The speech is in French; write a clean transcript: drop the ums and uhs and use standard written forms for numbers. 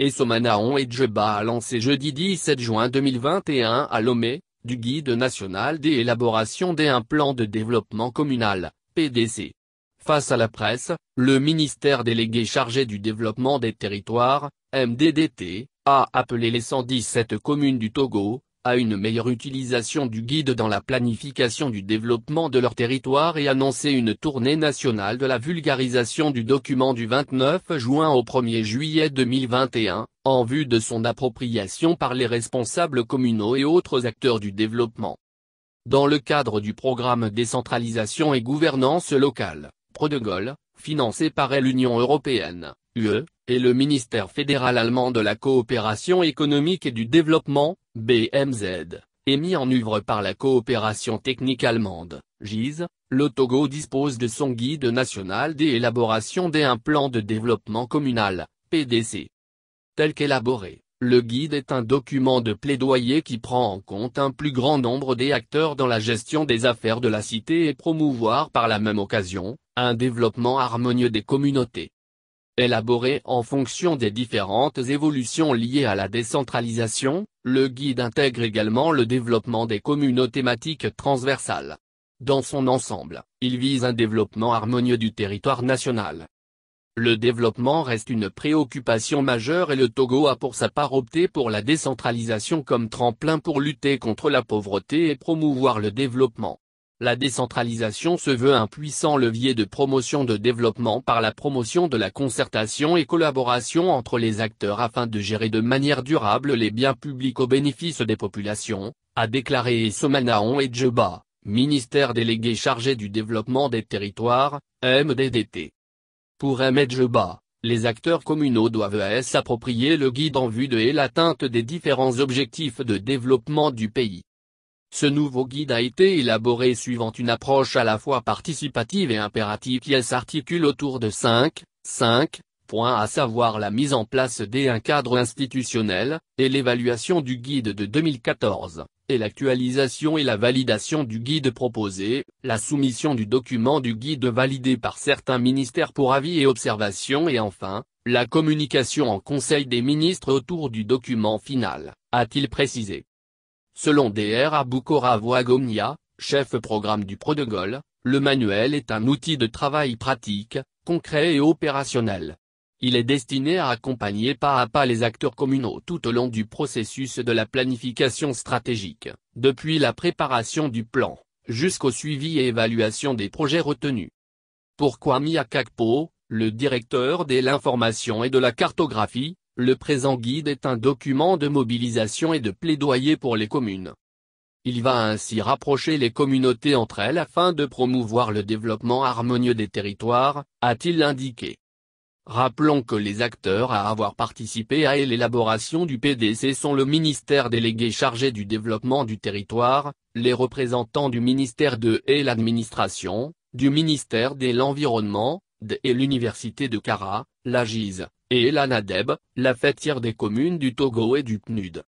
et Somanaon et Djeba a lancé jeudi 17 juin 2021 à Lomé, du Guide national d'élaboration d'un plan de développement communal, PDC. Face à la presse, le ministère délégué chargé du développement des territoires, MDDT, a appelé les 117 communes du Togo à une meilleure utilisation du guide dans la planification du développement de leur territoire et annoncé une tournée nationale de la vulgarisation du document du 29 juin au 1er juillet 2021, en vue de son appropriation par les responsables communaux et autres acteurs du développement. Dans le cadre du programme Décentralisation et Gouvernance locale, PRODEGOL, financé par l'Union européenne, UE, et le ministère fédéral allemand de la coopération économique et du développement, BMZ, et mis en œuvre par la coopération technique allemande, GIZ, le Togo dispose de son guide national d'élaboration d'un plan de développement communal, PDC. Tel qu'élaboré, le guide est un document de plaidoyer qui prend en compte un plus grand nombre d'acteurs dans la gestion des affaires de la cité et promouvoir par la même occasion, un développement harmonieux des communautés. Élaboré en fonction des différentes évolutions liées à la décentralisation, le guide intègre également le développement des communautés thématiques transversales. Dans son ensemble, il vise un développement harmonieux du territoire national. Le développement reste une préoccupation majeure et le Togo a pour sa part opté pour la décentralisation comme tremplin pour lutter contre la pauvreté et promouvoir le développement. La décentralisation se veut un puissant levier de promotion de développement par la promotion de la concertation et collaboration entre les acteurs afin de gérer de manière durable les biens publics au bénéfice des populations, a déclaré Somanaon et Djeba, ministère délégué chargé du développement des territoires, MDDT. Pour Djeba, les acteurs communaux doivent s'approprier le guide en vue de l'atteinte des différents objectifs de développement du pays. Ce nouveau guide a été élaboré suivant une approche à la fois participative et impérative qui s'articule autour de 5 points, à savoir la mise en place d'un cadre institutionnel, et l'évaluation du guide de 2014, et l'actualisation et la validation du guide proposé, la soumission du document du guide validé par certains ministères pour avis et observation et enfin, la communication en Conseil des ministres autour du document final, a-t-il précisé. Selon Dr Aboukora Ouagomnia, chef programme du PRODEGOL, le manuel est un outil de travail pratique, concret et opérationnel. Il est destiné à accompagner pas à pas les acteurs communaux tout au long du processus de la planification stratégique, depuis la préparation du plan, jusqu'au suivi et évaluation des projets retenus. Pour Kwame Akakpo, le directeur de l'information et de la cartographie, le présent guide est un document de mobilisation et de plaidoyer pour les communes. Il va ainsi rapprocher les communautés entre elles afin de promouvoir le développement harmonieux des territoires, a-t-il indiqué. Rappelons que les acteurs à avoir participé à l'élaboration du PDC sont le ministère délégué chargé du développement du territoire, les représentants du ministère de l'administration, du ministère de l'environnement, et l'université de Kara, la GIZ, et l'ANADEB, la fêtière des communes du Togo et du PNUD.